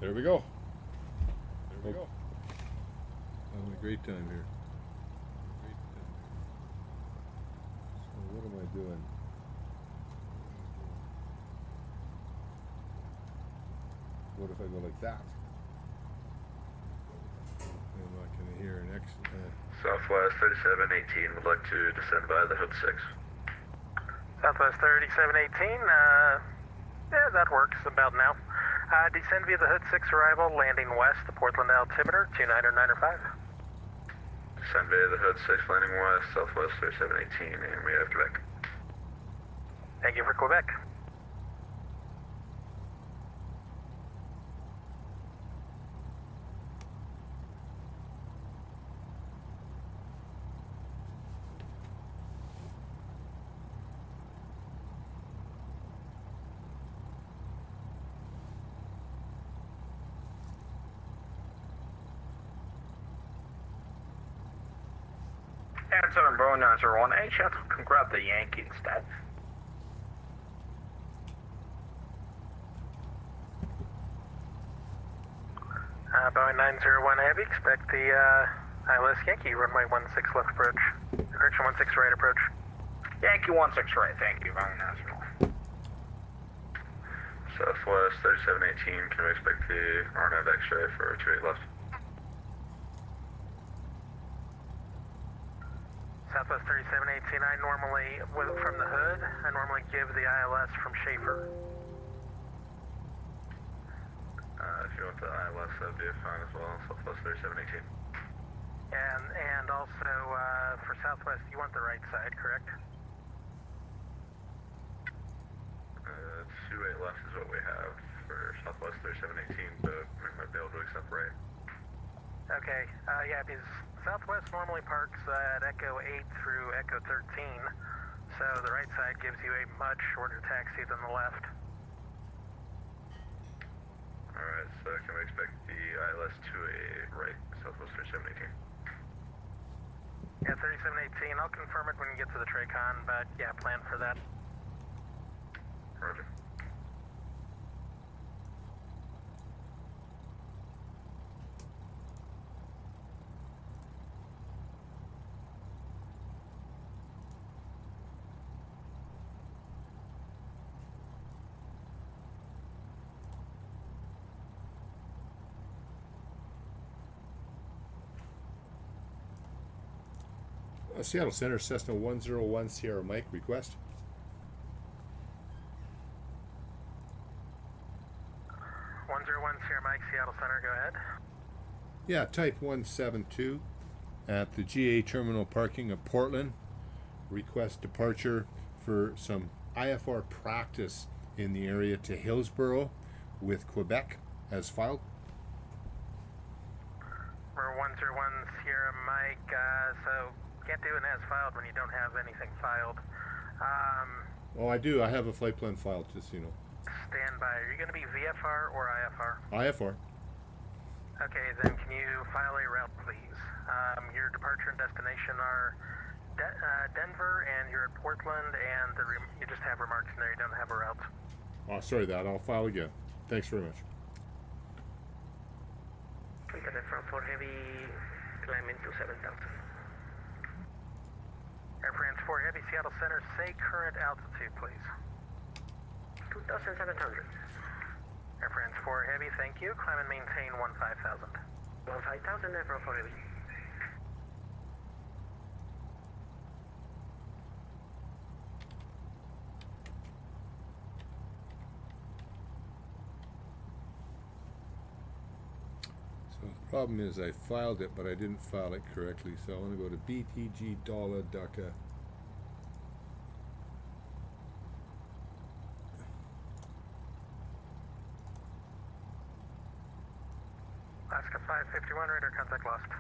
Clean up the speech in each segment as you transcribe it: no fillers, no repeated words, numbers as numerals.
There we go. There we go. Having a great time here. So what am I doing? What if I go like that? I'm not going to hear an X. Southwest 3718 would like to descend by the Hood 6. Southwest 3718, yeah, that works about now. Descend via the Hood 6 arrival, landing west, the Portland altimeter, 29905. Descend via the Hood 6, landing west, Southwest 3718, and we have Quebec. Thank you for Quebec. And Southern Bro 901, hey, shuttle can grab the Yankee instead. Boeing 901 Heavy, expect the ILS Yankee, runway 16 left approach. Correction, 16 right approach. Yankee 16 right, thank you, very nice. Southwest 3718, can we expect the RNAV X-ray for 28 left? Southwest 3718, I normally, from the Hood, I normally give the ILS from Schaefer. If you want the ILS, that would be fine as well, Southwest 3718. And also, for Southwest, you want the right side, correct? 28 left is what we have for Southwest 3718, but we might be able to accept right. Okay, yeah, because Southwest normally parks at Echo 8 through Echo 13, so the right side gives you a much shorter taxi than the left. Alright, so can we expect the ILS to a right, Southwest 3718? Yeah, 3718, I'll confirm it when you get to the Tracon, but yeah, plan for that. Roger. Seattle Center, Cessna 101 Sierra Mike, request. Sierra Mike, Seattle Center, go ahead. Yeah, type 172 at the GA terminal parking of Portland. Request departure for some IFR practice in the area to Hillsboro with Quebec as filed. For 101 Sierra Mike, so can't do an as filed when you don't have anything filed. Oh, I do. I have a flight plan filed, just so you know. Stand by. Are you going to be VFR or IFR? IFR. Okay, then can you file a route, please? Your departure and destination are Denver, and you're at Portland, and you just have remarks in there. You don't have a route. Oh, sorry that. I'll file again. Thanks very much. For heavy, climbing to 7,000. Air France 4 Heavy, Seattle Center, say current altitude, please. 2,700. Air France 4 Heavy, thank you. Climb and maintain 15,000. 15,000, Air France 4 Heavy. So the problem is I filed it, but I didn't file it correctly. So I want to go to BTG Dollar DACA. Alaska 551, radar contact lost.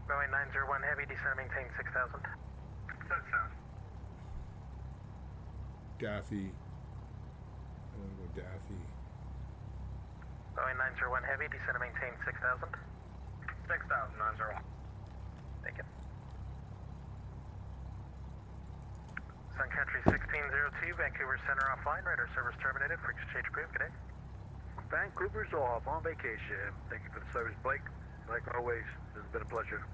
Boeing 901 Heavy, descend and maintain 6,000. Daffy. I want to go Daffy. Boeing 901 Heavy, descend and maintain 6,000. 6,000, 901. Thank you. Sun Country 1602, Vancouver Center offline, radar service terminated, frequency change approved, good day. Vancouver's off on vacation. Thank you for the service, Blake. Like always, this has been a pleasure.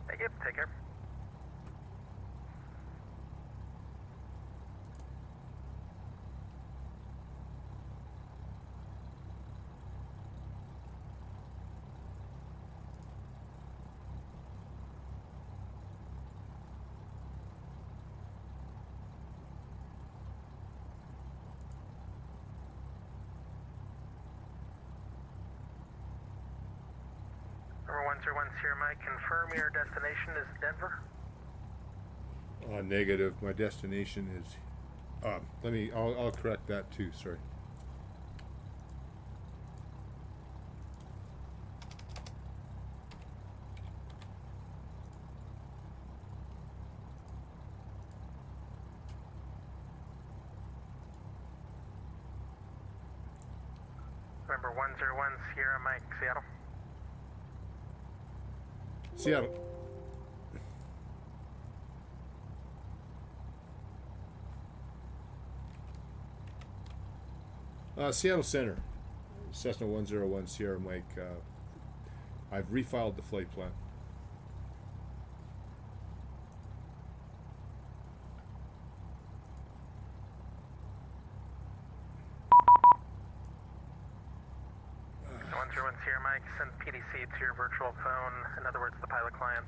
Thank you, take care. Number 101 Sierra Mike, confirm your destination is Denver. Negative. My destination is. I'll correct that too. Sorry. Number 101 Sierra Mike, Seattle. Seattle. Seattle Center, Cessna 101 Sierra Mike. I've refiled the flight plan. Sierra Mike, send PDC to your virtual phone, in other words, the pilot client.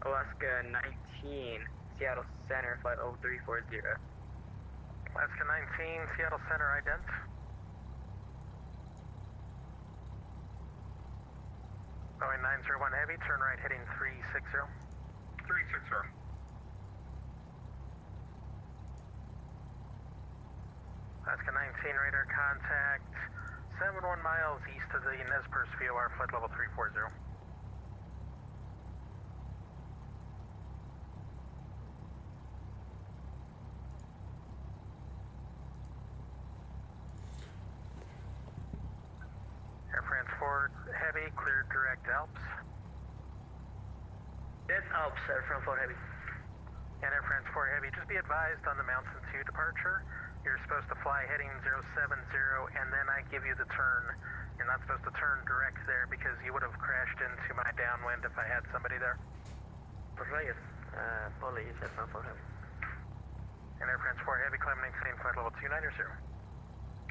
Alaska 19, Seattle Center, flight 0340. Alaska 19, Seattle Center, ident. Boeing 901 Heavy, turn right heading 360. 360. Alaska 19, radar contact 71 miles east of the Nez Perce VOR, flight level 340. Heavy, cleared direct Alps. That's Alps, Air France 4 Heavy. And Air France 4 Heavy, just be advised on the Mountain 2 departure. You're supposed to fly heading 070, and then I give you the turn. You're not supposed to turn direct there because you would have crashed into my downwind if I had somebody there. Apologies, Air France 4 Heavy. And Air France 4 Heavy, climb maintain flight level 290.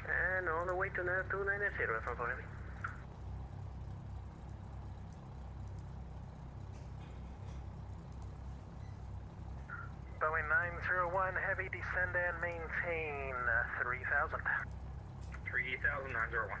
And all the way to 290, Air France 4 Heavy. Boeing 901 Heavy, descend and maintain 3000. 3000, 901.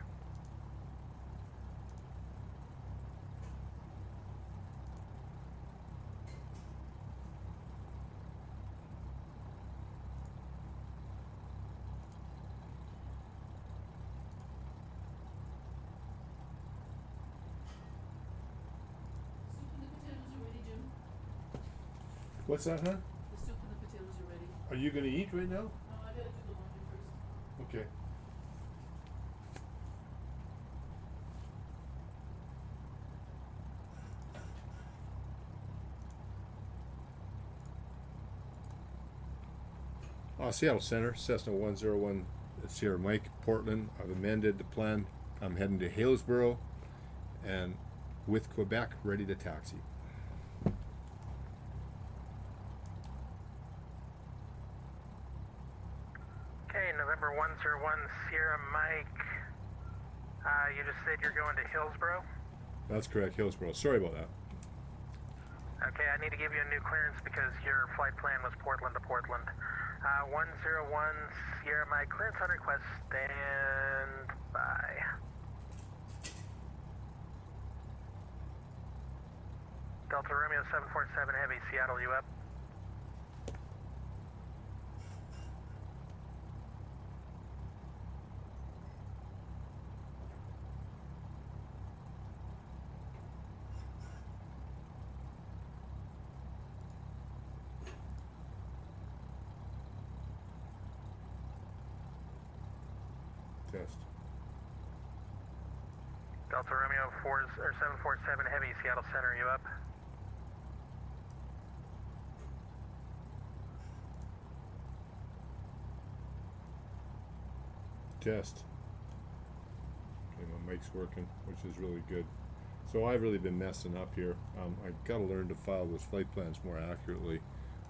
What's that, huh? The soup and the potatoes are ready. Are you gonna eat right now? No, I gotta do the laundry first. Okay. Seattle Center, Cessna 101 Sierra Mike, Portland. I've amended the plan. I'm heading to Hillsboro and with Quebec ready to taxi. Okay, November 101 Sierra Mike. You just said you're going to Hillsboro? That's correct, Hillsboro. Sorry about that. Okay, I need to give you a new clearance because your flight plan was Portland to Portland. 101 Sierra Mike, clearance on request, stand by. Delta Romeo 747 Heavy, Seattle, you up? Delta Romeo 747 Heavy, Seattle Center, you up? Test. Okay, my mic's working, which is really good. So I've really been messing up here. I've got to learn to file those flight plans more accurately.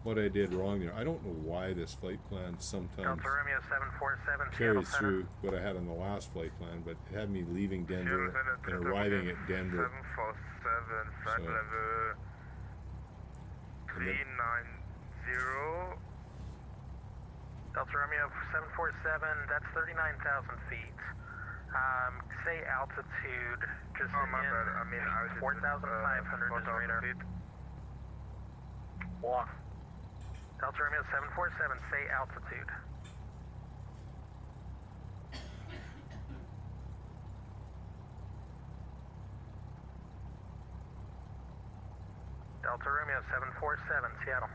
What I did wrong there, I don't know why this flight plan sometimes Delta Romeo 747 Seattle carries Center. through what I had on the last flight plan, but it had me leaving Denver and arriving at Denver. 747, flight So- level And then- 390. Delta Romeo 747, that's 39,000 feet. Say altitude, just Oh, my bad. I mean, altitude, 4,500 is 4,000 radar. feet. What? Delta Romeo 747, say altitude. Delta Romeo 747, Seattle.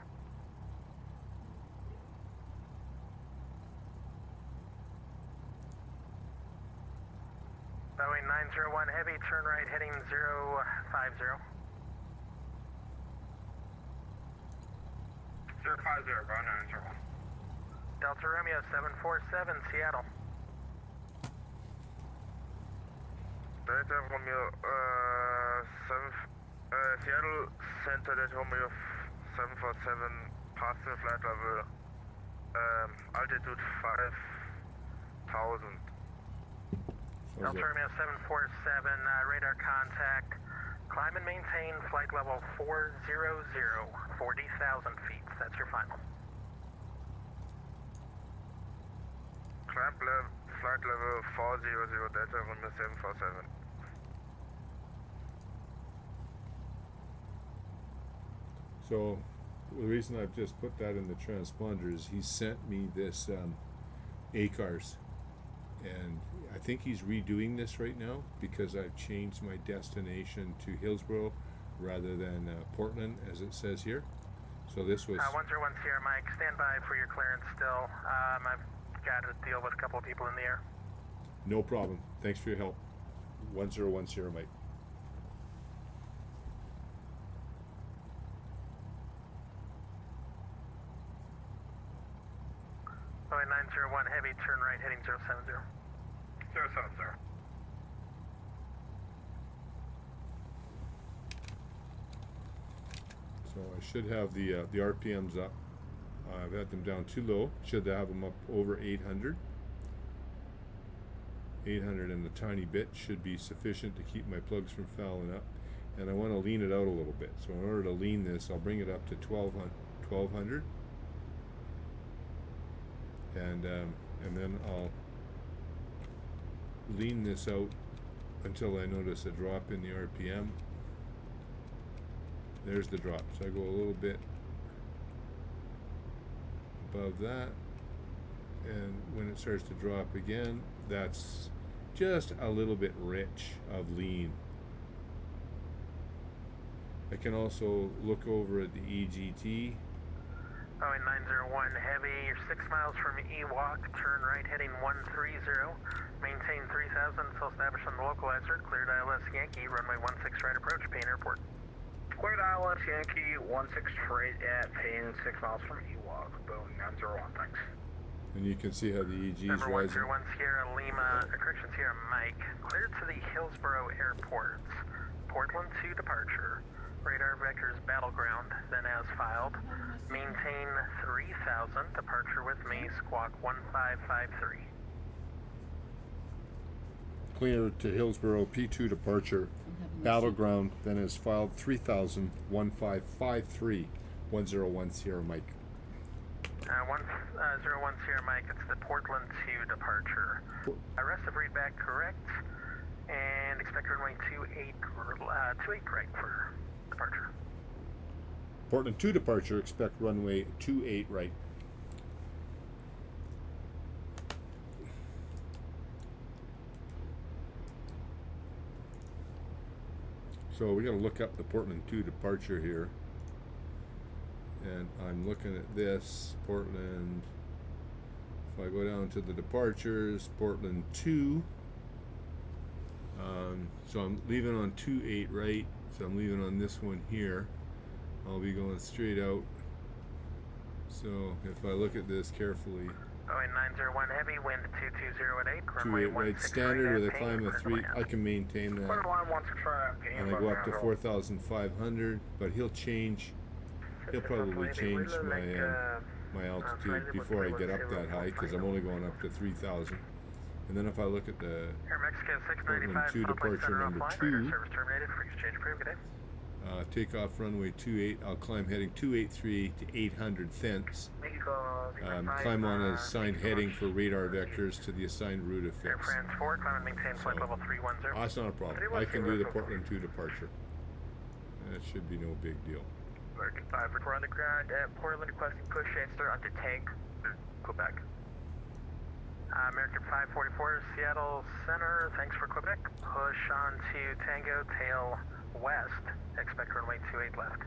Boeing 901 Heavy, turn right heading 050. 050, Brown 901. Delta Romeo 747, Seattle. Delta Romeo 7, Seattle Center, Delta Romeo 747, passing flight level, altitude 5,000. So Delta Romeo 747, radar contact. Climb and maintain flight level 400, 40,000 feet. That's your final. Climb flight level 400, Delta Romeo 747. So the reason I've just put that in the transponder is he sent me this ACARS, and I think he's redoing this right now because I've changed my destination to Hillsboro rather than Portland, as it says here. So this was 101 Sierra Mike, stand by for your clearance still. I've got to deal with a couple of people in the air. no problem. Thanks for your help. 101 Sierra Mike. Boeing 901 Heavy, turn right heading 070. 070. So I should have the RPMs up. I've had them down too low. Should have them up over 800. 800 and a tiny bit should be sufficient to keep my plugs from fouling up. And I want to lean it out a little bit. So in order to lean this, I'll bring it up to 1200. And then I'll lean this out until I notice a drop in the RPM. There's the drop. So I go a little bit above that, and when it starts to drop again, that's just a little bit rich of lean. I can also look over at the EGT. Boeing 901 Heavy, you're 6 miles from Ewok, turn right heading 130, maintain 3000 until established on the localizer, cleared ILS Yankee, runway 16 right approach, Payne Airport. Cleared ILS Yankee 16 straight at Payne, 6 miles from Ewok. Boeing 901, thanks. And you can see how the EG is Number rising. 101 Sierra Lima, correction Sierra Mike, cleared to the Hillsboro Airport, Portland to departure. Radar vectors battleground, then as filed. Maintain 3000, departure with me, squawk 1553. Clear to Hillsboro P2 departure. Battleground, then as filed 3000 1553 101 Sierra Mike. 101 Sierra Mike, it's the Portland to departure. Rest of readback correct, and expect runway 28 right for departure. Portland to departure, expect runway 28 right. So we got to look up the Portland 2 departure here. And I'm looking at this, Portland, if I go down to the departures, Portland 2, So I'm leaving on 28 right, so I'm leaving on this one here. I'll be going straight out. So if I look at this carefully, Boeing 901 heavy, wind 220 at 8, runway 28 right 16 standard with a at climb of 3, I can maintain that. Quarter line 163 at ping. And I go up to 4,500, but he'll probably change my altitude before I get up that high, because I'm only going up to 3,000. And then if I look at the Air Mexico Portland 695, 2 departure number 2, service terminated, for exchange approved, good day. takeoff runway 28, I'll climb heading 283 to 800 thence. Climb on a assigned heading for radar vectors to the assigned route of Air fix. France 4, climb and maintain flight So, level 310. That's not a problem. I can do the Portland 2 departure. That should be no big deal. American 5, we're on the ground at Portland requesting push answer onto tank, Quebec. American 544, Seattle Center, thanks for Quebec. Push on to Tango, tail west. Expect runway 28 left.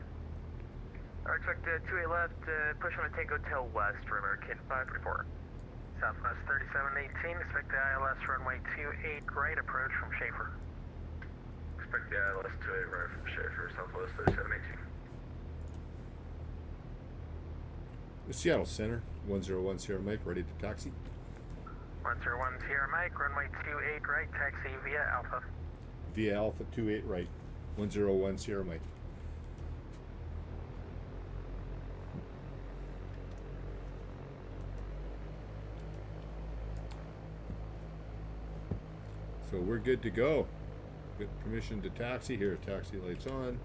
Expect 28 left, push on a Tango tail west for American 544. Southwest 3718, expect the ILS runway 28 right approach from Schaefer. Expect the ILS 28 right from Schaefer, Southwest 3718. The Seattle Center, 101 Sierra Mike, ready to taxi. 101 Sierra Mike, runway 28 right, taxi via Alpha. Via Alpha 28 right, 101 Sierra Mike. So we're good to go. Get permission to taxi here. Taxi lights on,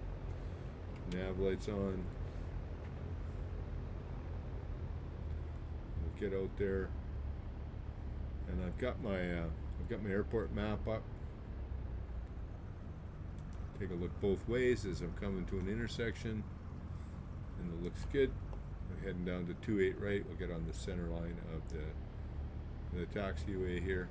nav lights on. We'll get out there. And I've got my airport map up. Take a look both ways as I'm coming to an intersection, and it looks good. I'm heading down to 28 right. We'll get on the center line of the taxiway here.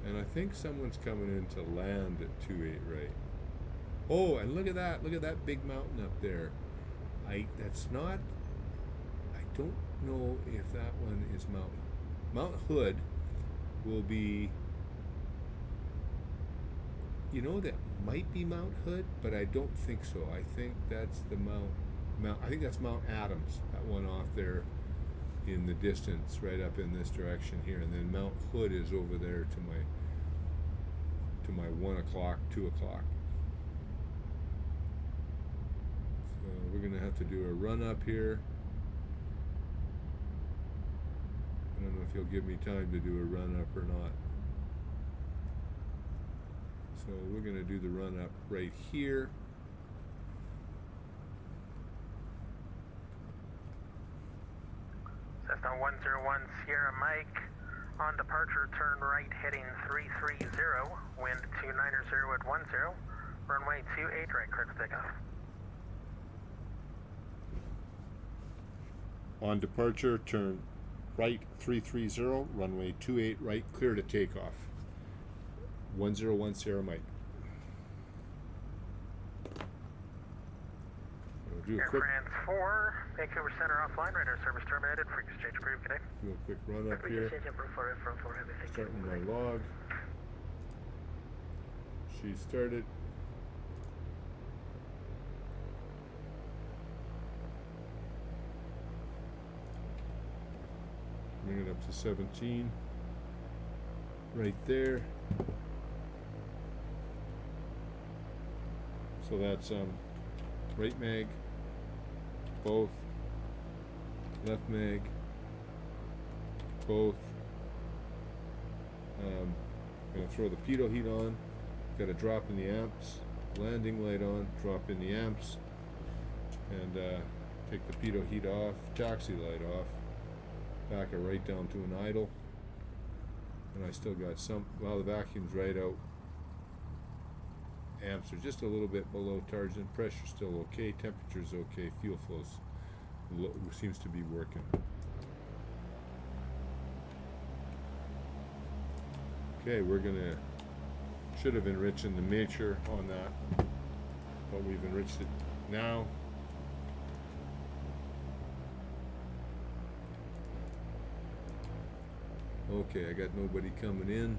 And I think someone's coming in to land at 28 right. Oh, and look at that big mountain up there. I don't know if that one is Mount Hood will be, that might be Mount Hood, but I don't think so. I think that's the I think that's Mount Adams, that one off there in the distance, right up in this direction here, and then Mount Hood is over there to my 1 o'clock, 2 o'clock. So we're gonna have to do a run up here. I don't know if you'll give me time to do a run up or not. So we're gonna do the run up right here. Cessna 101 Sierra Mike, on departure turn right heading 330, wind 290 at 10, runway 28 right, clear to takeoff. On departure, turn right 330, runway 28 right, clear to takeoff. 101 Sierra Mike. We'll do a Air quick, France 4, Vancouver Center offline, radar service terminated, freak exchange approved, good day. do a quick run up here. Starting my log. She started. Bring it up to 17. Right there. So that's right mag, both, left mag, both. I'm going to throw the pitot heat on, got a drop in the amps, landing light on, drop in the amps, and take the pitot heat off, taxi light off, back it right down to an idle, and I still got the vacuum's right out. Amps are just a little bit below target, pressure still okay, temperature's okay, fuel flows seems to be working. Okay, should have enriched in the nature on that, but we've enriched it now. Okay, I got nobody coming in.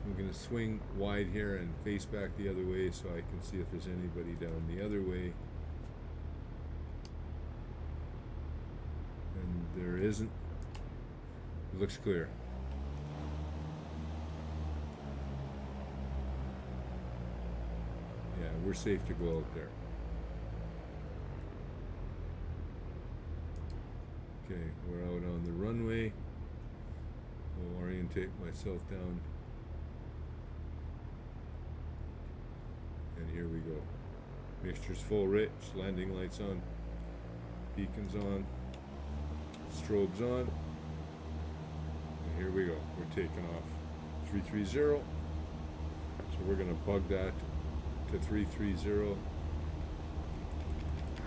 I'm gonna swing wide here and face back the other way so I can see if there's anybody down the other way. And there isn't. It looks clear. Yeah, we're safe to go out there. Okay, we're out on the runway. I'll orientate myself down. And here we go. Mixture's full rich, landing lights on, beacons on, strobes on. And here we go. We're taking off 330. So we're gonna bug that to 330.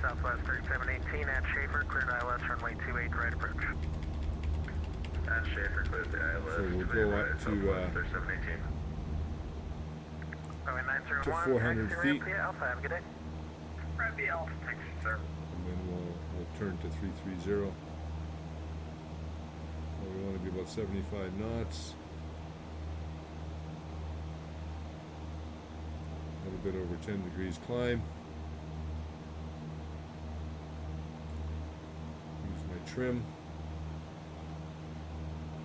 Southwest 3718 at Schaefer, cleared ILS runway 28 right approach. At Schaefer, clear the ILS. So we'll go up to 3718. Runway 901, to 400 taxi feet. ramp Alpha, have a good day. Ramp Alpha, taxi, sir. And then we'll turn to 330. Well, we want to be about 75 knots. A little bit over 10 degrees climb. Use my trim.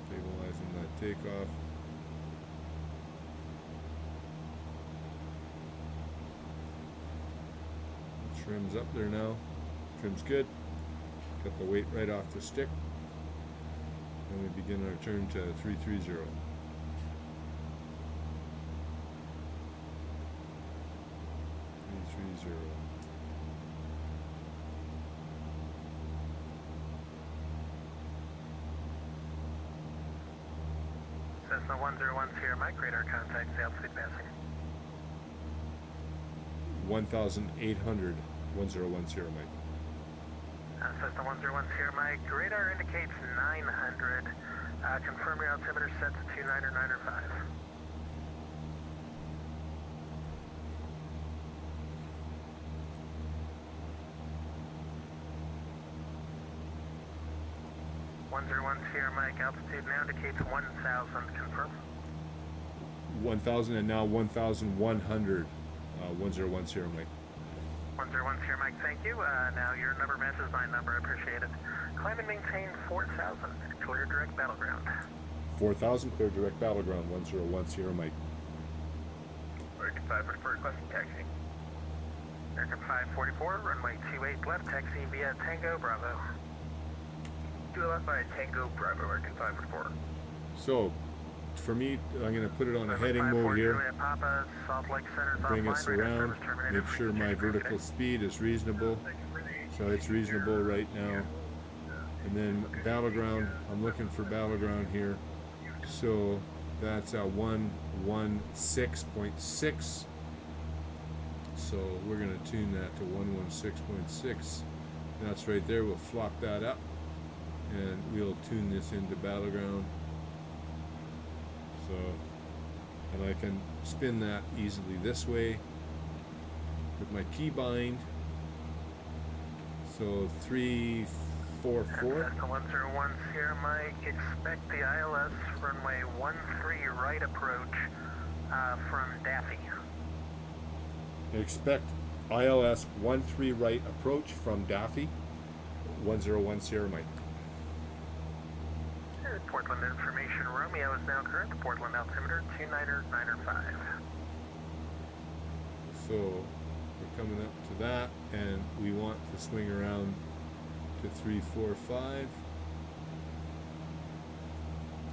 Stabilizing that takeoff. Trim's up there now. Trim's good. Got the weight right off the stick. And we begin our turn to 330. Cessna 101 Sierra Mike, radar contact, altitude passing. 1,800, 101 Sierra Mike. Cessna 101 Sierra Mike, radar indicates 900. Confirm your altimeter set to 29 or 9 or 5. Sierra Mike, altitude now indicates 1,000. Confirm. 1,000 and now 1,100, 101 Sierra Mike. 101 Sierra Mike, thank you. Now your number matches my number. I appreciate it. Climb and maintain 4,000. Clear direct battleground. 4,000, clear direct battleground, 101 Sierra Mike. American 544, requesting taxi. American 544, runway 28 left, taxi via Tango Bravo. 2 left by Tango Bravo, American 544. So, for me, I'm going to put it on a November heading mode 540 here. at Papa, Salt Lake Center's Bring offline, us radar around, service terminated make for sure my security. vertical speed is reasonable. So it's reasonable right now. And then battleground, I'm looking for battleground here. So that's a 116.6. So we're going to tune that to 116.6. That's right there. We'll flop that up and we'll tune this into battleground. So, and I can spin that easily this way with my key bind. So 344. Cessna 101 Sierra Mike, expect the ILS runway 13 right approach from Daffy. Expect ILS 13 right approach from Daffy, 101 Sierra Mike. Portland information, Romeo is now current, Portland altimeter 2995. So we're coming up to that and we want to swing around to 345.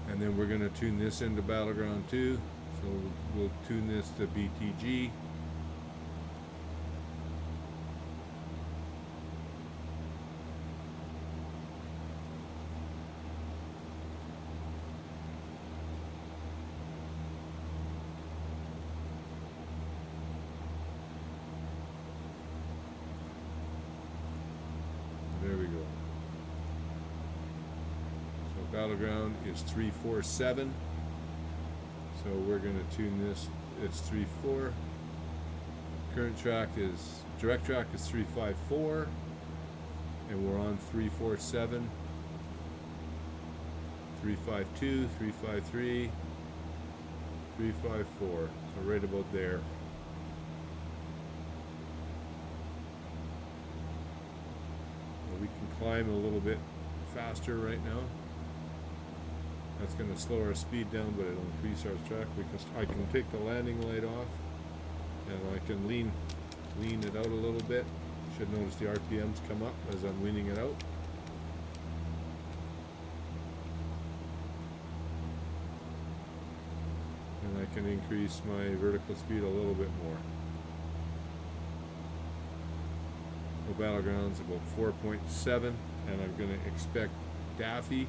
And then we're going to tune this into battleground too. So we'll tune this to BTG. There we go. So battleground is 347. So we're going to tune this. It's 34. Current track is direct track is 354, and we're on 347. 352, 353, 354. So right about there. Well, we can climb a little bit faster right now. That's going to slow our speed down, but it'll increase our track. I can take the landing light off, and I can lean it out a little bit. Should notice the RPMs come up as I'm leaning it out. And I can increase my vertical speed a little bit more. The battleground's about 4.7, and I'm going to expect Daffy.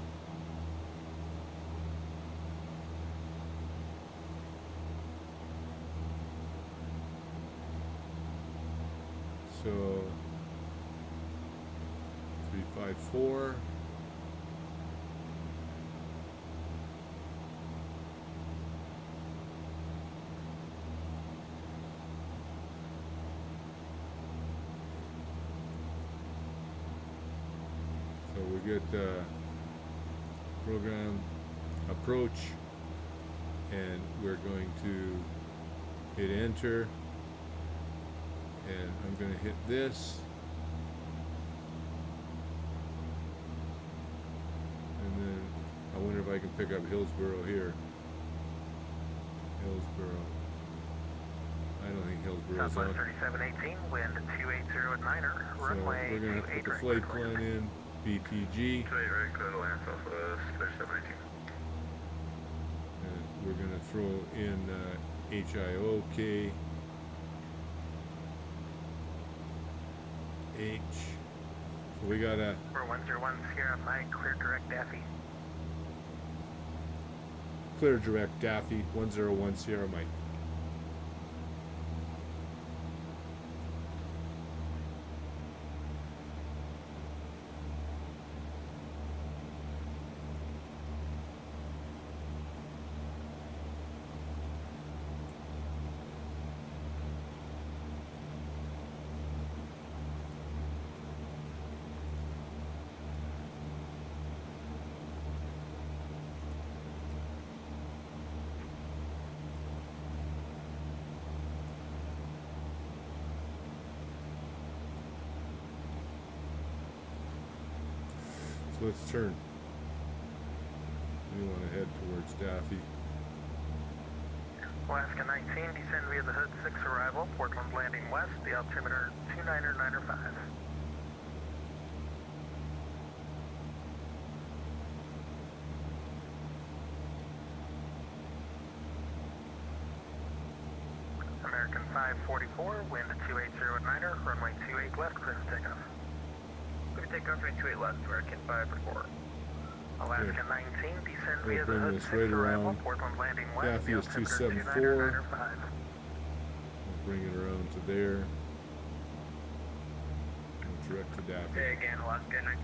So 354. So we get program approach, and we're going to hit enter. And I'm going to hit this, and then I wonder if I can pick up Hillsboro here. Hillsboro. I don't think Hillsboro's Southwest on. 3718, wind 280 at 9er, So runway we're going to put 28 the right, flight clear to plan land. in, BTG, 28 right, clear to land Southwest 3718. and we're going to throw in HIO, H. So we got a We're 101 Sierra Mike, clear direct Daffy. clear direct Daffy, 101 Sierra Mike. So let's turn. We want to head towards Daffy. Alaska 19, descend via the Hood 6 arrival, Portland landing west, the altimeter 29905. American 544, wind 280 at 9er, runway 28 left, clear for takeoff. Clear to take off runway 28 left, American 544. Alaska 19, descend We'll via the bring Hood this 6 right arrival, around. Portland landing west, Daffy the is altimeter 274. 29905. We'll bring it around to there. And direct to Daffy. Say again, Alaska 19.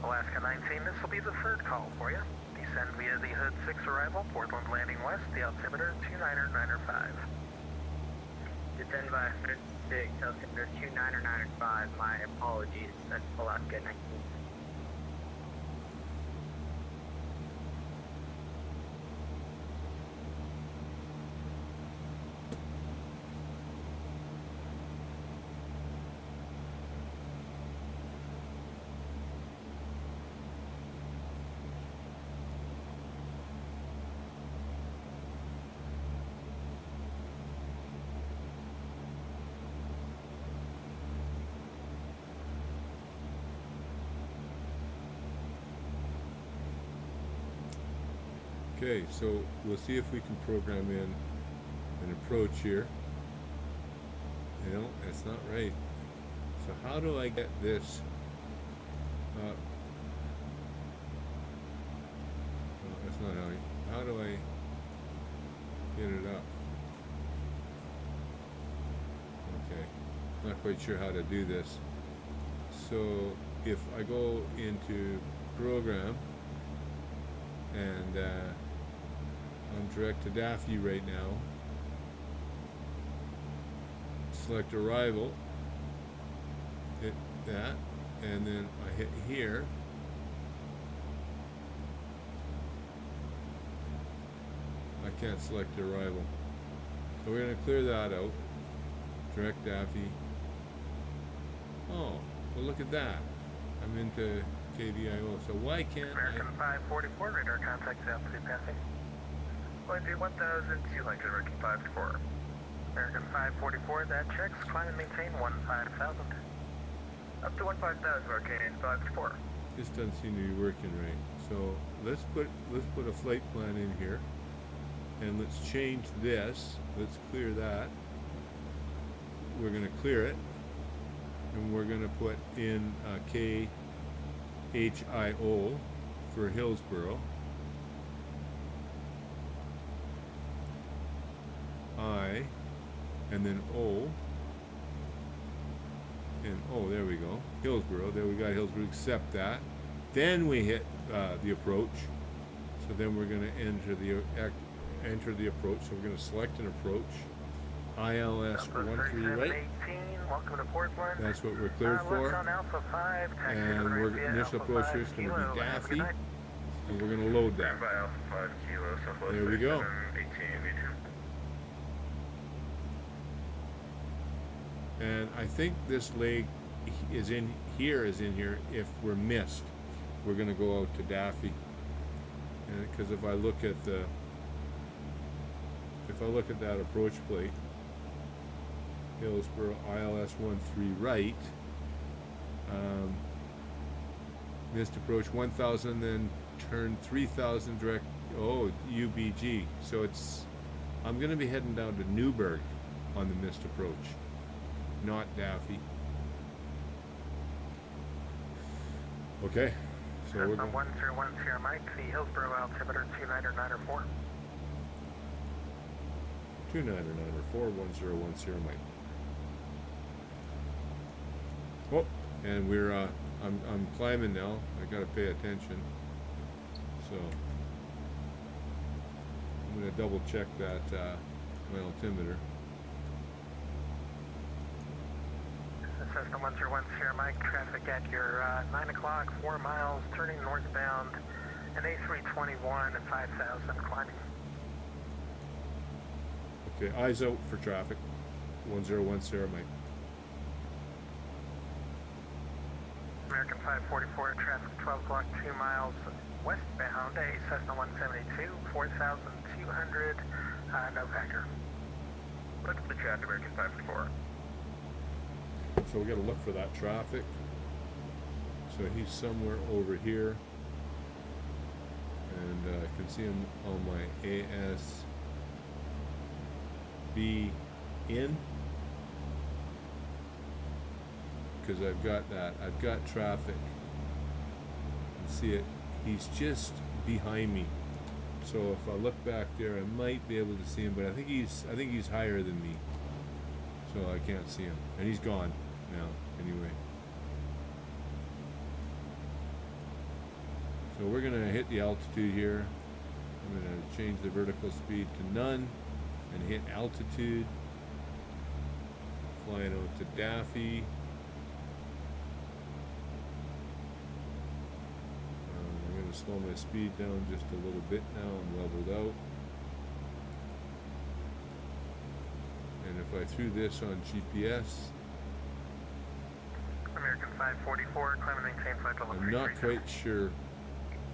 Alaska 19, this will be the third call for you. Descend via the Hood 6 arrival, Portland landing west, the altimeter 29905. Descend by Hood 6, altimeter 29905. My apologies, that's Alaska 19. Okay, so we'll see if we can program in an approach here. You know, that's not right. So how do I get this up? No, that's not how do I get it up? Okay, not quite sure how to do this. So if I go into program, and I'm direct to Daffy right now. Select arrival, hit that, and then I hit here, can't select the arrival. So we're gonna clear that out. Direct Daffy. Oh, well look at that. I'm into KDIO. So why can't American 544, radar contact altitude passing. Flight 1200, American 544. American 544, that checks. Climb and maintain 15,000. Up to 15,000, American 544. this doesn't seem to be working right. So let's put a flight plan in here, and let's change this. Let's clear that. We're gonna clear it, and we're gonna put in KHIO for Hillsboro. I, and then O, and oh, there we go, Hillsboro. There we got Hillsboro. Accept that. Then we hit the approach. So then we're going to enter the approach. So we're going to select an approach. ILS Rwy, right? 18, welcome to Portland. That's what we're cleared for. On Alpha 5, And we're initial approach here is going to be Daffy, and we're going to load that. By Alpha 5 Kilo, Southwest There we go. 1882. And I think this leg is in here. If we're missed, we're going to go out to Daffy. Because if I look at that approach plate, Hillsboro ILS 13 right, missed approach 1,000, then turn 3,000 direct. Oh, UBG. So I'm going to be heading down to Newburgh on the missed approach. Not Daffy. Okay, so we're going. 1010 Mike, the Hillsboro altimeter 2994. 2994 1010 Mike. Oh, and we're I'm climbing now. I gotta pay attention. So I'm gonna double check that my altimeter. Cessna 1010 Mike, traffic at your 9 o'clock, 4 miles, turning northbound, and A321 at 5,000, climbing. Okay, eyes out for traffic. 1010 Mike. American 544, traffic 12 o'clock, 2 miles westbound, a Cessna 172, 4,200, no factor. Look at the traffic, American 544. So we got to look for that traffic. So he's somewhere over here, and I can see him on my ASB in, because I've got traffic. You can see it. He's just behind me. So if I look back there, I might be able to see him, but I think he's higher than me, so I can't see him, and he's gone now anyway. So we're gonna hit the altitude here. I'm gonna change the vertical speed to none and hit altitude. Flying out to Daffy. I'm gonna slow my speed down just a little bit now. I'm leveled out. And if I threw this on GPS, American 544, climb and maintain flight level I'm not quite sure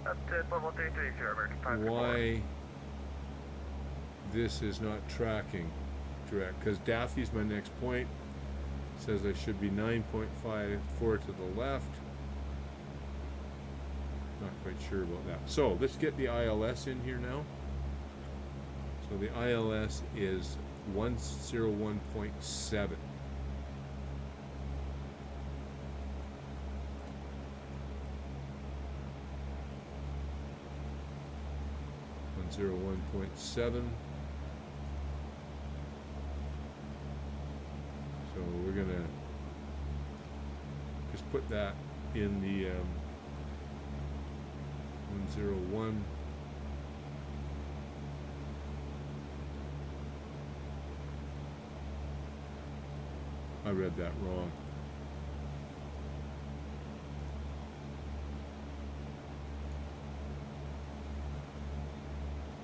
Up to level 330, American 544. why this is not tracking direct, because Daffy's my next point. It says I should be 9.54 to the left. Not quite sure about that. So let's get the ILS in here now. So the ILS is 101.7. So we're gonna just put that in the 101. I read that wrong.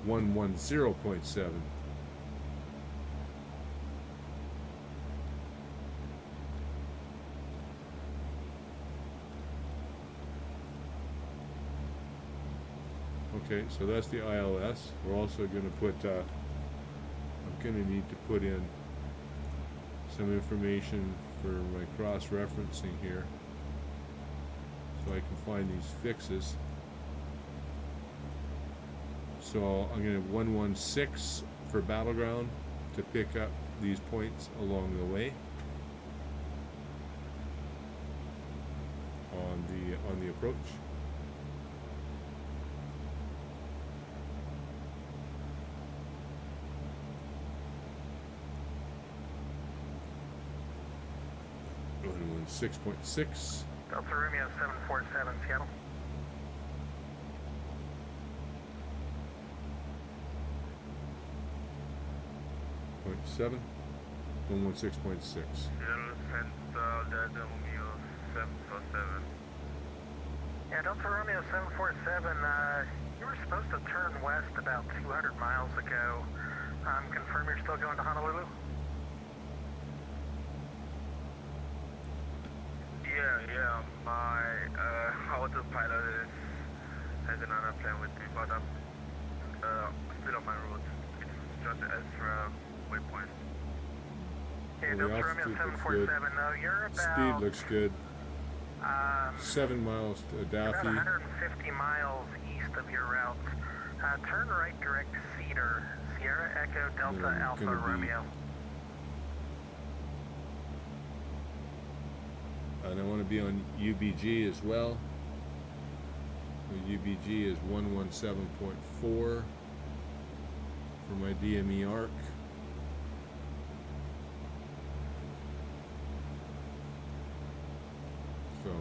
110.7. Okay, so that's the ILS. We're also going to put, I'm going to need to put in some information for my cross-referencing here so I can find these fixes. So I'm going to have 116 for battleground to pick up these points along the way on the approach. And 6.6. Delta Romeo 747, Seattle. Point 7, 116.6. Seattle Central, Delta Romeo 747. Yeah, Delta Romeo 747, you were supposed to turn west about 200 miles ago. Confirm you're still going to Honolulu? Yeah, my autopilot has another plan with me, but I'm still on my route. It's just an extra waypoint. Okay, Well, the Delta Romeo altitude looks good. 747, though, you're about... Speed looks good. 7 miles to about Daffy. 150 miles east of your route. Turn right direct to Cedar, Sierra Echo Delta Alpha Romeo. And I want to be on UBG as well. The UBG is 117.4 for my DME Arc. So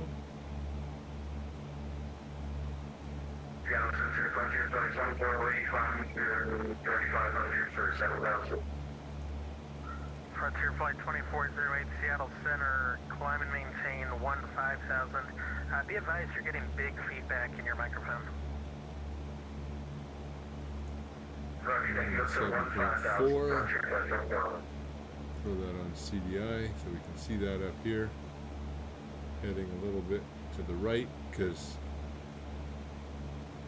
Frontier Flight 2408, Seattle Center, climb and maintain 15,000. Be advised you're getting big feedback in your microphone. 7.4. Throw that on CDI so we can see that up here. Heading a little bit to the right because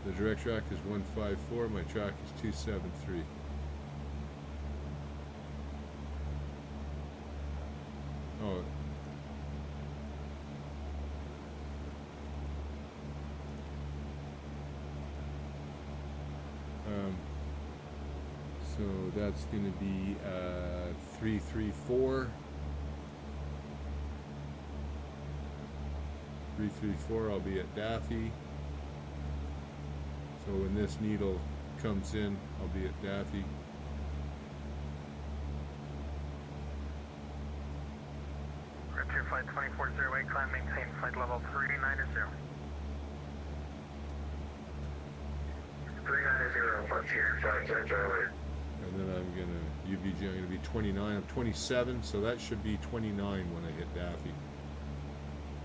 the direct track is 154, my track is 273. Oh. So that's going to be 334. 334, I'll be at Daffy. So when this needle comes in, I'll be at Daffy. Frontier Flight 2408, climb maintain flight level 390. 390, Frontier Flight 2408. And then I'm going to, UBG, I'm going to be 29. I'm 27, so that should be 29 when I hit Daffy.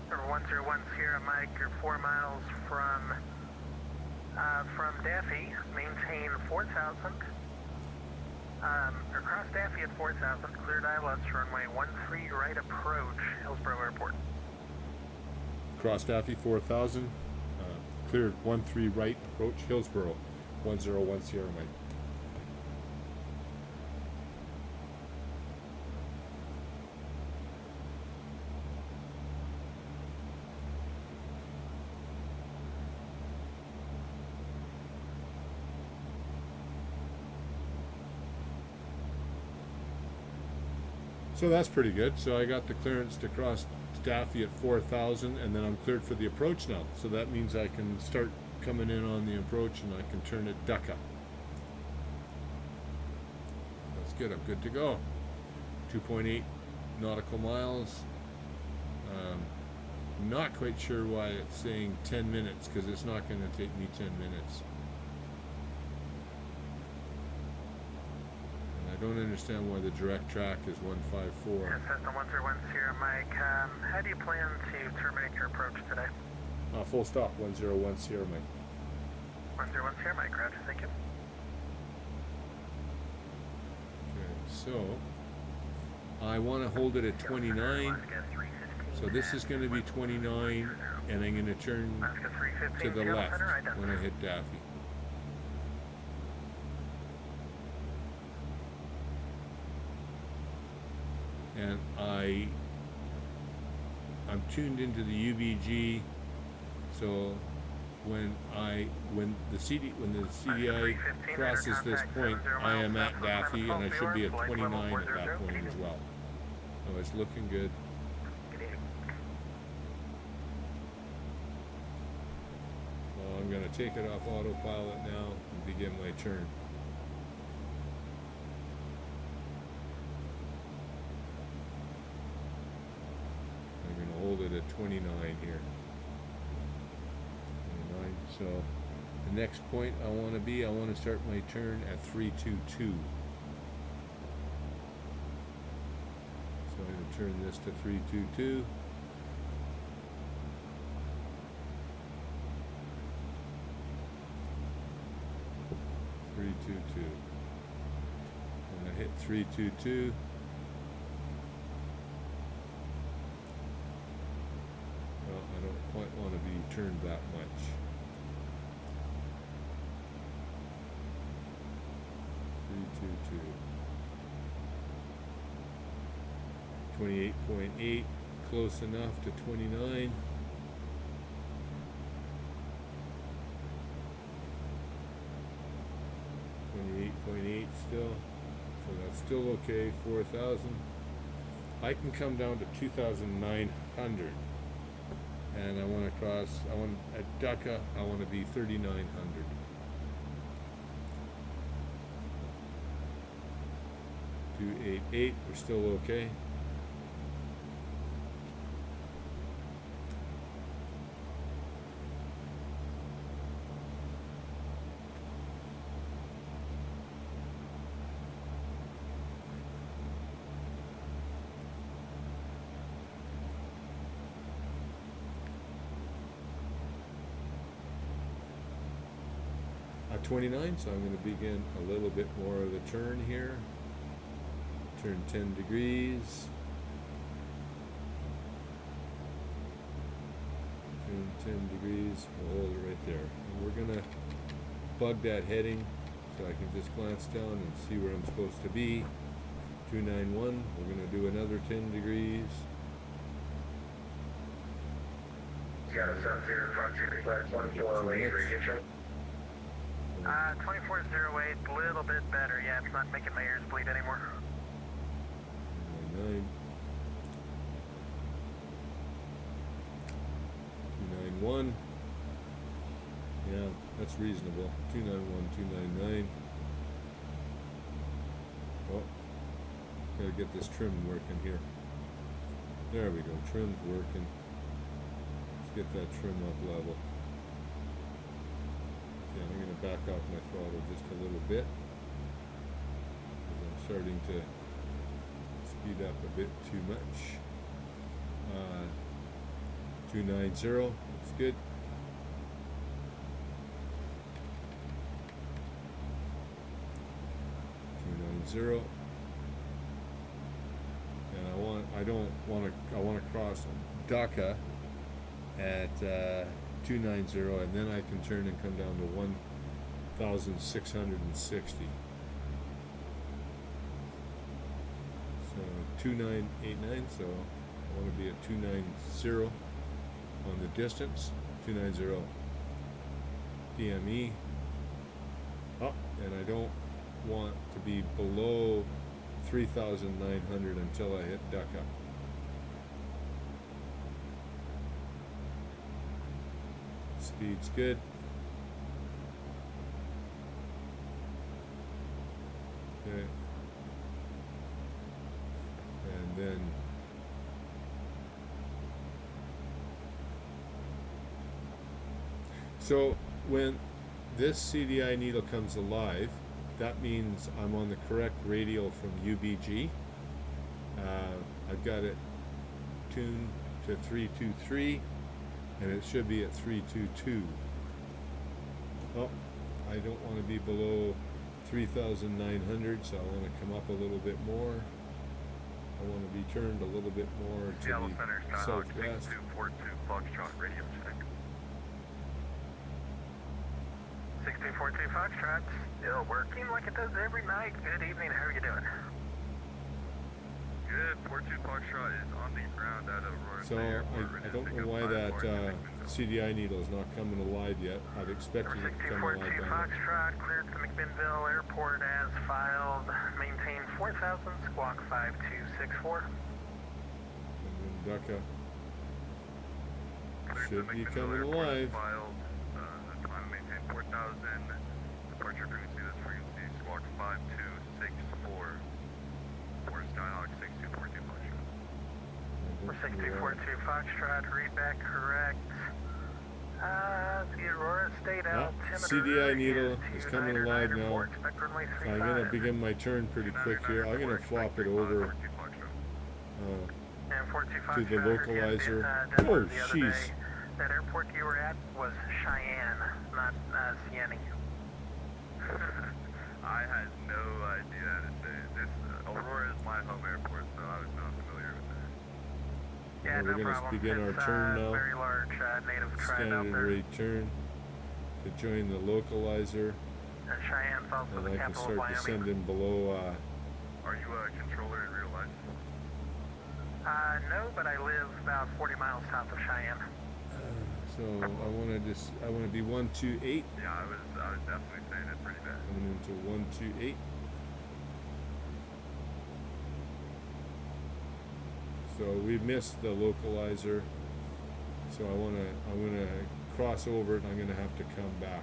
Number 101 Sierra Mike, you're 4 miles from Daffy, maintain 4,000. Across Daffy at 4,000, cleared ILS runway 13 right approach, Hillsboro Airport. Cross Daffy 4,000, cleared 13 right approach, Hillsboro, 101 Sierra Mike. So that's pretty good. So I got the clearance to cross Daffy at 4,000, and then I'm cleared for the approach now. So that means I can start coming in on the approach, and I can turn it ducka. That's good. I'm good to go. 2.8 nautical miles. Not quite sure why it's saying 10 minutes, because it's not going to take me 10 minutes. I don't understand why the direct track is 154. Yes, Cessna 101 Sierra Mike. How do you plan to terminate your approach today? Full stop, 101 Sierra Mike. 101 Sierra Mike, Roger, thank you. So I want to hold it at 29. So this is going to be 29, and I'm going to turn Alaska 315, to the Channel left Center, identify. when I hit Daffy. And I'm tuned into the UBG, so when the CDI crosses this point, I am at Daffy, and I should be at 29 at that point as well. So it's looking good. Well, I'm going to take it off autopilot now and begin my turn. I'm going to hold it at 29 here. 29. So the next point I want to start my turn at 322. So I'm going to turn this to 322. When I hit 322, well, I don't quite want to be turned that much. 322. 28.8, close enough to 29. 28.8 still, so that's still okay. 4,000. I can come down to 2,900, and I want to cross. At Dhaka, I want to be 3,900. 288, we're still okay. At 29, so I'm going to begin a little bit more of the turn here. Turn 10 degrees. Turn 10 degrees. We'll hold it right there. And we're going to bug that heading so I can just glance down and see where I'm supposed to be. 291. We're going to do another 10 degrees. Got a 7-0 front 2408, rejection. 2408, a little bit better. Yeah, it's not making my ears bleed anymore. 299. 291. Yeah, that's reasonable. 291, 299. Oh, gotta get this trim working here. There we go, trim's working. Let's get that trim up level. Okay, I'm going to back off my throttle just a little bit. I'm starting to speed up a bit too much. 290, that's good. 290. And I want to cross Dhaka at 290, and then I can turn and come down to 1,660. So 2989, so I want to be at 290 on the distance. 290 DME. Oh, and I don't want to be below 3,900 until I hit Dhaka. Speed's good. Okay. And then so when this CDI needle comes alive, that means I'm on the correct radial from UBG. I've got it tuned to 323. And it should be at 322. Oh, I don't want to be below 3,900, so I want to come up a little bit more. I want to be turned a little bit more to Seattle the Center, southwest. 6242 Foxtrot, radio check. 6242 Foxtrot, still working like it does every night. Good evening, how are you doing? Good, 42 Foxtrot is on the ground at Aurora. So I don't know why that CDI needle is not coming alive yet. I've expected it to come alive 6242 by now. Foxtrot, cleared to McMinnville Airport as filed. Maintain 4000, squawk 5264. And then Ducka Cleared should to be McMinnville coming Airport, alive. Filed, time to maintain 4000. Departure frequency, this frequency, squawk 5264. For Skyhawk 6242 Foxtrot. For 6242 Foxtrot, read back correct. The Aurora State altimeter CDI needle is coming alive 2994, now. expect runway I'm going to 35. begin my turn pretty quick here. I'm going to flop it over And 42 to the Foxtrot, localizer. Denver Oh, the other jeez. day. That airport you were at was Cheyenne, not Siena. I had no idea. This Aurora is my home airport, so I was not familiar with that. Yeah, And we're no going problem. to begin our It's, turn now. Very large native tribe out Standard there. rate turn to join the localizer, And Cheyenne's also and the I can capital of start Wyoming. descending below. Are you a controller in real life? No, but I live about 40 miles south of Cheyenne. So I want to be 128. Yeah, I was definitely saying it pretty bad. Coming into 128. So we missed the localizer. So I'm gonna cross over it. I'm gonna have to come back.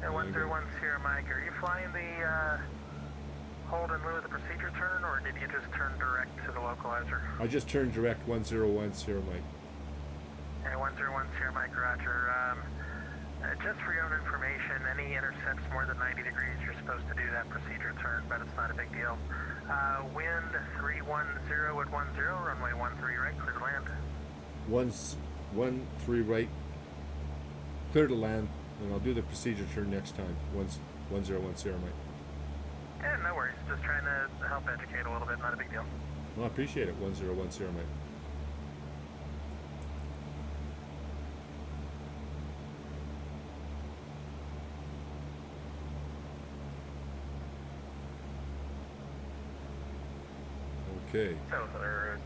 And 101 Sierra Mike, are you flying the hold in lieu of the procedure turn, or did you just turn direct to the localizer? I just turned direct 101 Sierra Mike. And 101 Sierra Mike, roger. Just for your own information, any intercepts more than 90 degrees, you're supposed to do that procedure turn, but it's not a big deal. Wind 310 at 10, runway 13 right, clear to land. 13 right. Clear to land, and I'll do the procedure turn next time. 101 Sierra Mike. Yeah, no worries. Just trying to help educate a little bit, not a big deal. Well, I appreciate it. 101 Sierra Mike. Okay. So there's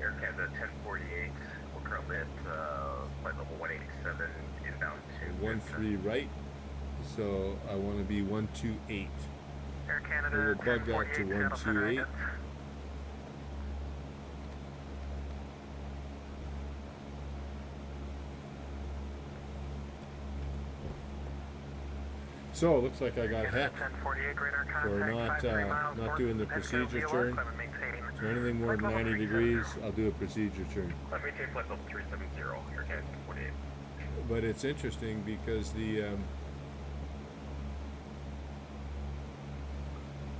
Air Canada 1048. We're currently at flight level 187, inbound to 13 right. So I want to be 128. Air So Canada we'll bug that to 1048, Seattle Center 128. Islands. So it looks like I got Canada heck 1048, radar for contact, 53 miles not north doing the of Petco procedure VLS, turn. I'm maintaining So anything more than flight level 90 degrees, 370. I'll do a procedure turn. Let me take flight level 370, Air Canada 1048. But it's interesting because the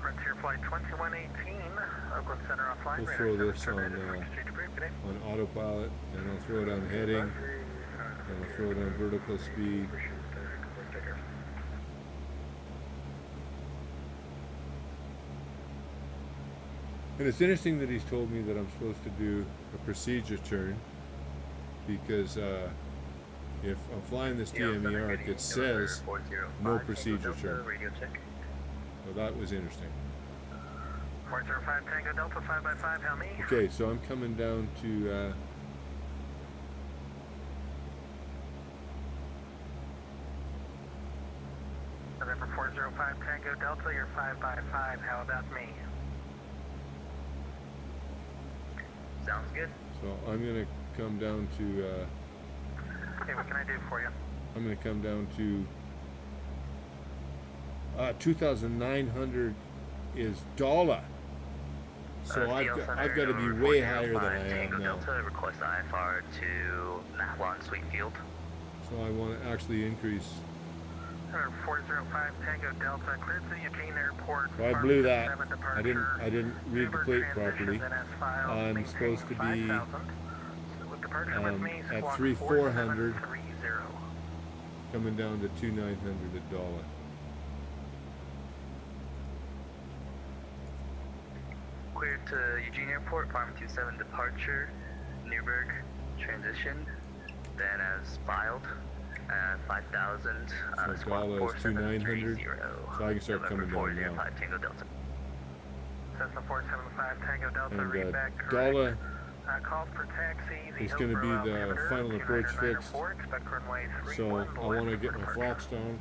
Frontier Flight 2118, Oakland Center offline. we'll radar throw service this terminated, on frequency approved, good day. on autopilot, and I'll throw it on heading, and I'll throw it on vertical speed. And it's interesting that he's told me that I'm supposed to do a procedure turn, because if I'm flying this DME Arc, it says no procedure turn. So that was interesting. 405 Tango Delta 5x5, how me? Okay, so I'm coming down to November 405 Tango Delta, you're 5x5, how about me? Sounds good. so I'm gonna come down to Okay, what can I do for you? I'm gonna come down to 2,900 is dollar. So I've got to be way higher than I am now. Delta, request IFR to Mahlon Sweet Field. So I want to actually increase. 405 Tango Delta, cleared to Eugene Airport. So I blew that. 7 I departure. didn't read the Uber plate transitions properly. NS files, I'm maintaining supposed to be 5,000. So with departure with me, at squawk 3,400. 4730. Coming down to 2,900 at dollar. cleared to Eugene Airport, Farm 27 departure, Newburgh, transition, then as filed, 5,000, So squawk Gala is 4730, 2900. So I can start coming down now. 405 Tango Delta. Cessna 475 Tango Delta, And read back correct. Gala Called for taxi, the is going to be Hillsboro the altimeter, final approach fixed. 2994, expect runway So 31 I want to left get for my departure. flaps down.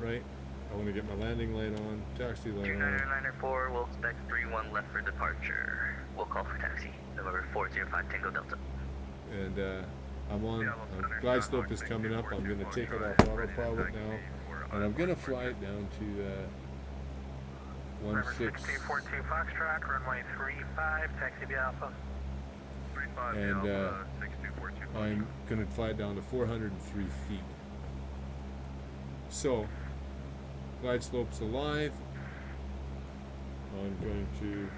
Right? I want to get my landing light on, taxi light on. 2994, we'll expect 31 left for departure. We'll call for taxi, November 405 Tango Delta. And I'm on, glide slope is coming up. I'm going to take it off autopilot now. And I'm going to fly it down to 6242 Foxtrot, runway 35, taxi B Alpha. 35 And, Alpha, 6242. I'm going to fly it down to 403 feet. So, glide slope's alive. I'm going to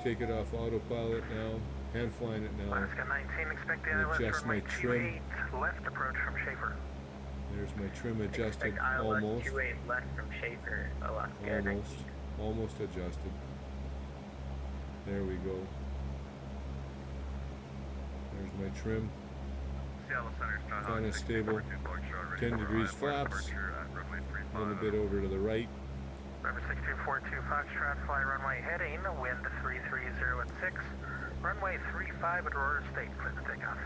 take it off autopilot now, hand flying it now. Alaska 19, expect the And ILS adjust runway my trim. 28, left approach from Schaefer. There's my trim adjusted, Expect ILS almost, 28 left from Schaefer, Alaska. almost adjusted. There we go. There's my trim. Seattle Center, Kinda stable. 10 degrees flaps. A little bit over to the right. Number 6242 Foxtrot, fly runway heading, wind 330 at 6. Runway 35 at Aurora State, clear for takeoff.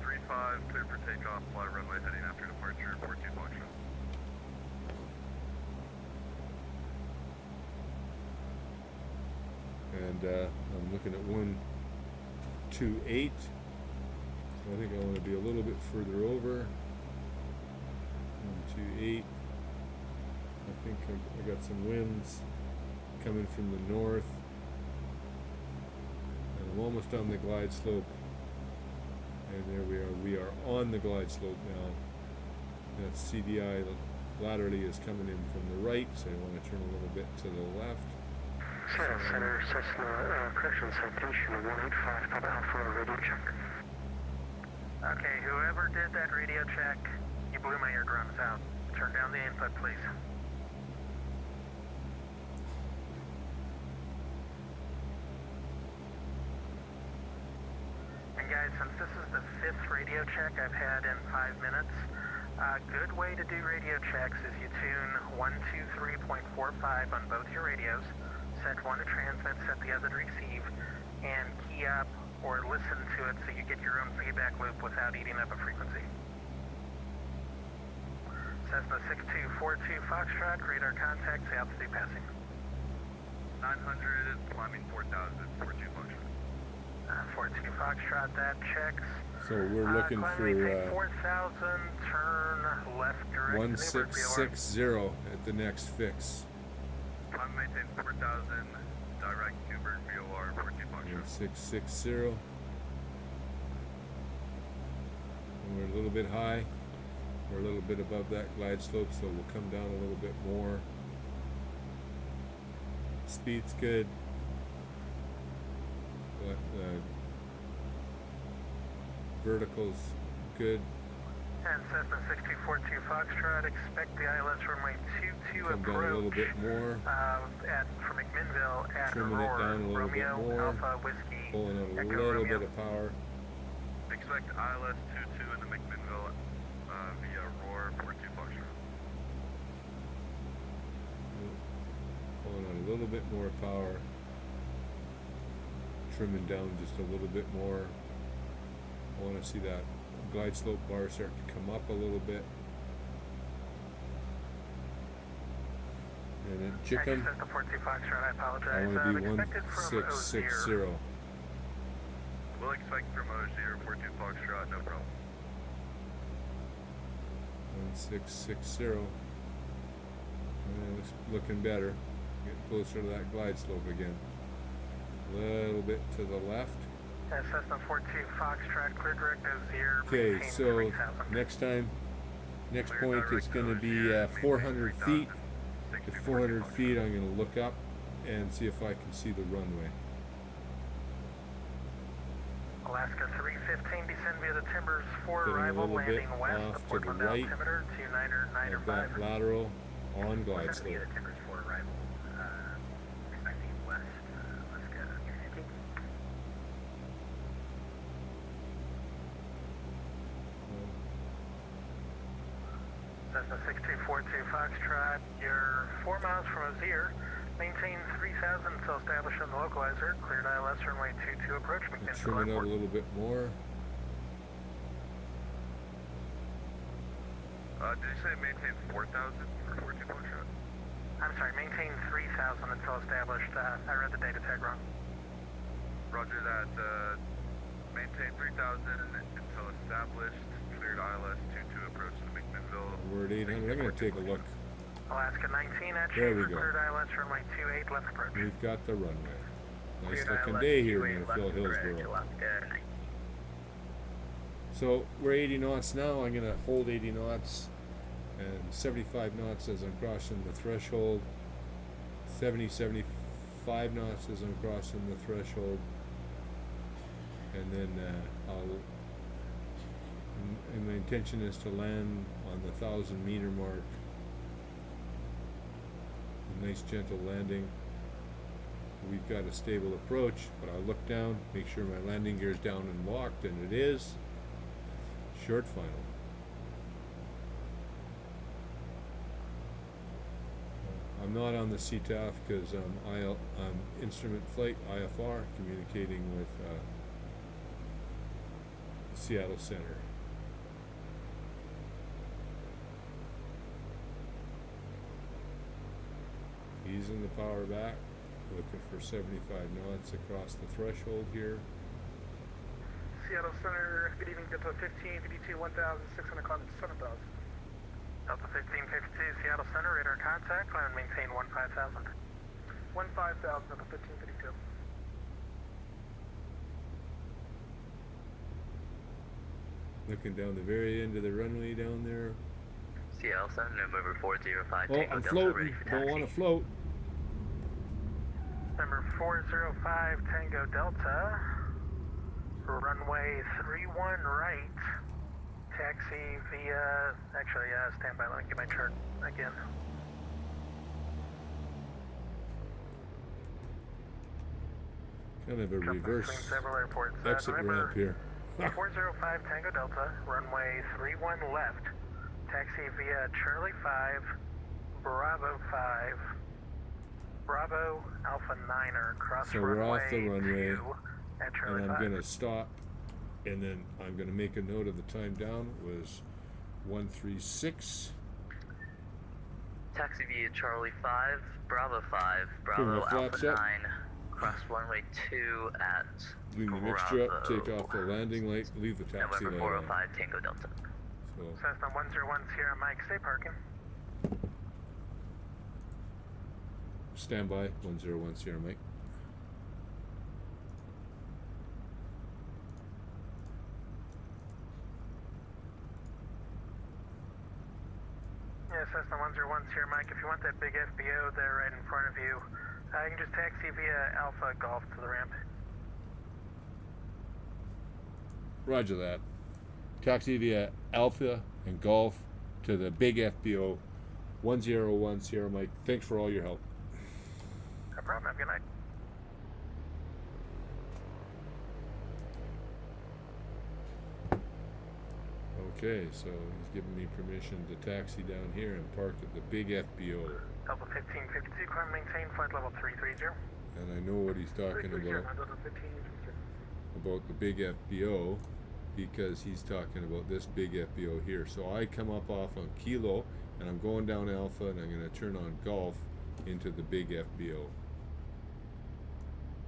35, clear for takeoff, fly runway heading after departure, 42 Foxtrot. And I'm looking at 128. So I think I want to be a little bit further over. 128. I think I got some winds coming from the north. And I'm almost on the glide slope. And there we are. We are on the glide slope now. That CDI laterally is coming in from the right, so I want to turn a little bit to the left. Center, Cessna, correction citation 185, Papa Alpha, radio check. Okay, whoever did that radio check, you blew my eardrums out. Turn down the input, please. And guys, since this is the 5th radio check I've had in 5 minutes, a good way to do radio checks is you tune 123.45 on both your radios, set one to transmit, set the other to receive, and key up or listen to it so you get your own feedback loop without eating up a frequency. Cessna 6242 Foxtrot, radar contact, say altitude passing. 900, climbing 4,000, 42 Foxtrot. 42 Foxtrot, that checks. So we're looking Climbing for 4,000, turn left direct. 1660 at the next fix. Climb maintain 4,000, direct Newburgh VOR, 42 Foxtrot. 1660. And we're a little bit high. We're a little bit above that glide slope, so we'll come down a little bit more. Speed's good. But vertical's good. And Cessna 6242 Foxtrot, expect the ILS runway 22 Come approach. down a little bit more. From McMinnville at Trimming it Aurora, down a little bit Romeo, more. Alpha, Whiskey, Pulling out a Echo little Romeo. bit of power. Expect ILS 22 in the McMinnville via Roar, 42 Foxtrot. Pulling out a little bit more power. Trimming down just a little bit more. I want to see that glide slope bar start to come up a little bit. And then chicken, Cessna 42 Foxtrot, I apologize. I want to be expected from 1660. We'll expect from Ozier, 42 Foxtrot, no problem. 1660. And it's looking better. Get closer to that glide slope again. A little bit to the left. Cessna 42 Foxtrot, clear direct Ozier. Okay, maintain so 3,000. next point is going to be 400 feet. At 400 feet, I'm going to look up and see if I can see the runway. Alaska 315, descend via the Timbers 4 Getting a arrival, little bit landing west off of to Portland the right altimeter 29 or of that lateral on glide slope. Timbers 4 arrival, 42 Foxtrot, you're 4 miles from Ozir. Maintain 3000 until established on the localizer. Cleared ILS runway 22 approach. I'll trim it out a little bit more. Did you say maintain 4,000 for 42 Foxtrot? I'm sorry, maintain 3000 until established. I read the data tag wrong. Roger that. Maintain 3,000 until established. Cleared ILS 22 approach to McMinnville. We're at 800. I'm going to take a look. Alaska 19 at There we Schaefer, go. cleared ILS runway 28 left approach. We've got the runway. Nice Cleared looking ILS day here 28 in left Phil approach, Hillsboro. Alaska 9. So we're 80 knots now. I'm going to hold 80 knots and 75 knots as I'm crossing the threshold. 75 knots as I'm crossing the threshold. And then and my intention is to land on the 1,000-meter mark. A nice gentle landing. We've got a stable approach, but I'll look down, make sure my landing gear's down and locked, and it is. Short final. I'm not on the CTAF because I'm instrument flight IFR communicating with Seattle Center. Easing the power back, looking for 75 knots across the threshold here. Seattle Center, good evening, Delta 15, 52, 1,600, climb 7,000. Delta 1552, Seattle Center, radar contact, climb and maintain 15,000. 15,000, Delta 1552. Looking down the very end of the runway down there. Seattle Center, number 405, Oh, Tango I'm Delta, ready floating. for Don't taxi. want to float. Number 405 Tango Delta, runway 31 right, taxi via, actually, stand by, let me get my chart again. Kind of a Jumping reverse between several airports. exit November ramp here. 405 Tango Delta, runway 31 left, taxi via Charlie 5, Bravo 5, Bravo Alpha 9er, cross So we're runway off the runway, 2 at Charlie And I'm 5. going to stop, and then I'm going to make a note of the time down. It was 136. Taxi via Charlie 5, Bravo 5, Putting Bravo the flaps Alpha up. 9, cross runway 2 at Leave the mixture up, take off the landing light, leave the taxi November light on. 405 Tango Delta. So Cessna 101 Sierra Mike, stay parking. stand by, 101 Sierra Mike. Yeah, Cessna 101 Sierra Mike, if you want that big FBO there right in front of you, you can just taxi via Alpha Golf to the ramp. Roger that. Taxi via Alpha and Golf to the big FBO, 101 Sierra Mike. Thanks for all your help. No problem, have a good night. Okay, so he's giving me permission to taxi down here and park at the big FBO. Delta 1552, climb maintain flight level 330. And I know what he's talking about the big FBO, because he's talking about this big FBO here. So I come up off on Kilo, and I'm going down Alpha, and I'm going to turn on Golf into the big FBO.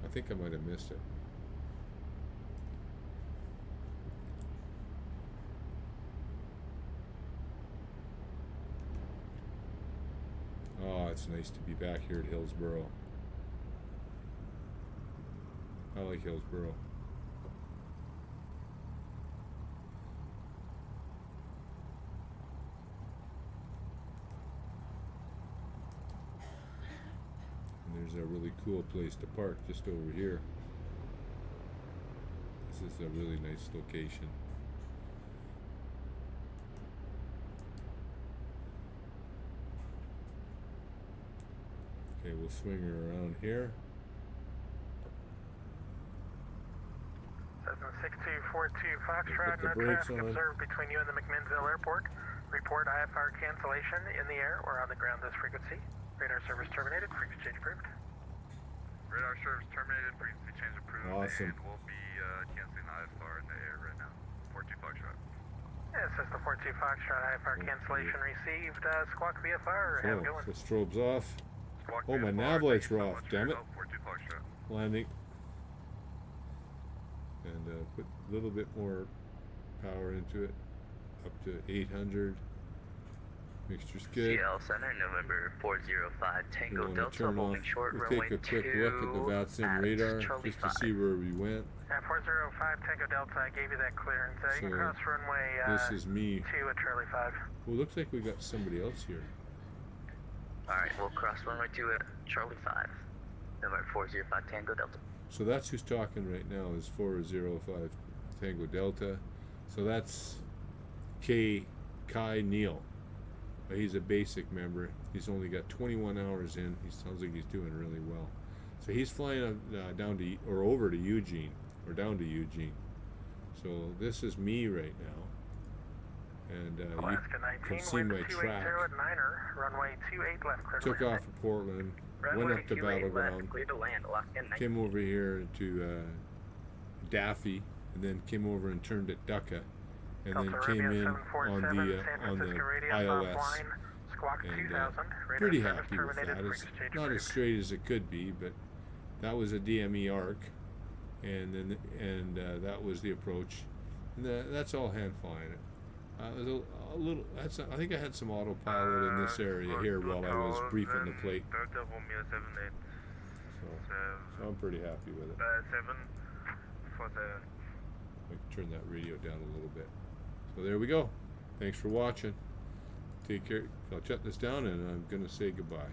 I think I might have missed it. Oh, it's nice to be back here at Hillsboro. I like Hillsboro. And there's a really cool place to park just over here. This is a really nice location. Okay, we'll swing her around here. Cessna 6242 Foxtrot, Put the no brakes traffic on. observed between you and the McMinnville Airport. Report IFR cancellation in the air or on the ground this frequency. Radar service terminated, frequency change approved. Radar service terminated, frequency change approved. Awesome. And we'll be canceling IFR in the air right now. 42 Foxtrot. Yeah, it says the 42 Foxtrot IFR cancellation received. Squawk VFR, have a good Oh, one. the strobe's off. Squawk Oh, my VFR, nav lights thank you were so off, much for damn your it. help, 42 Foxtrot. Landing. And put a little bit more power into it. Up to 800. Mixture's good. CL Center, November 405 We Tango want to Delta, turn off. holding short We'll runway take a quick 2 look at the Vatsim at radar Charlie just to 5. see where we went. 405 Tango Delta, I gave you that clearance. You can So, cross runway This is me. 2 at Charlie 5. Well, looks like we got somebody else here. Alright, we'll cross runway 2 at Charlie 5. November 405 Tango Delta. So that's who's talking right now is 405 Tango Delta. So that's KHIO. He's a basic member. He's only got 21 hours in. He sounds like he's doing really well. So he's flying down to, or over to Eugene, or down to Eugene. So this is me right now. And you Alaska 19, can see wind my 280 track. at Niner, runway 28 left, clear to Took land. off of Portland, went Runway up the 28 left, battleground, clear to land, Alaska 19. came over here to Daffy, and then came over and turned at Ducka, and then Delta came Romeo in 747, on San the Francisco radio ILS. offline, squawk And 2000, radar pretty service happy with terminated, that. It's frequency change not as approved. straight as it could be, but that was a DME Arc, and then that was the approach, and that's all hand flying. It was a little. I think I had some autopilot in this area here while I was briefing the plate, Delta Romeo 78. so I'm pretty happy with it. 7 for the. I can turn that radio down a little bit. So there we go. Thanks for watching. Take care. I'll shut this down, and I'm gonna say goodbye.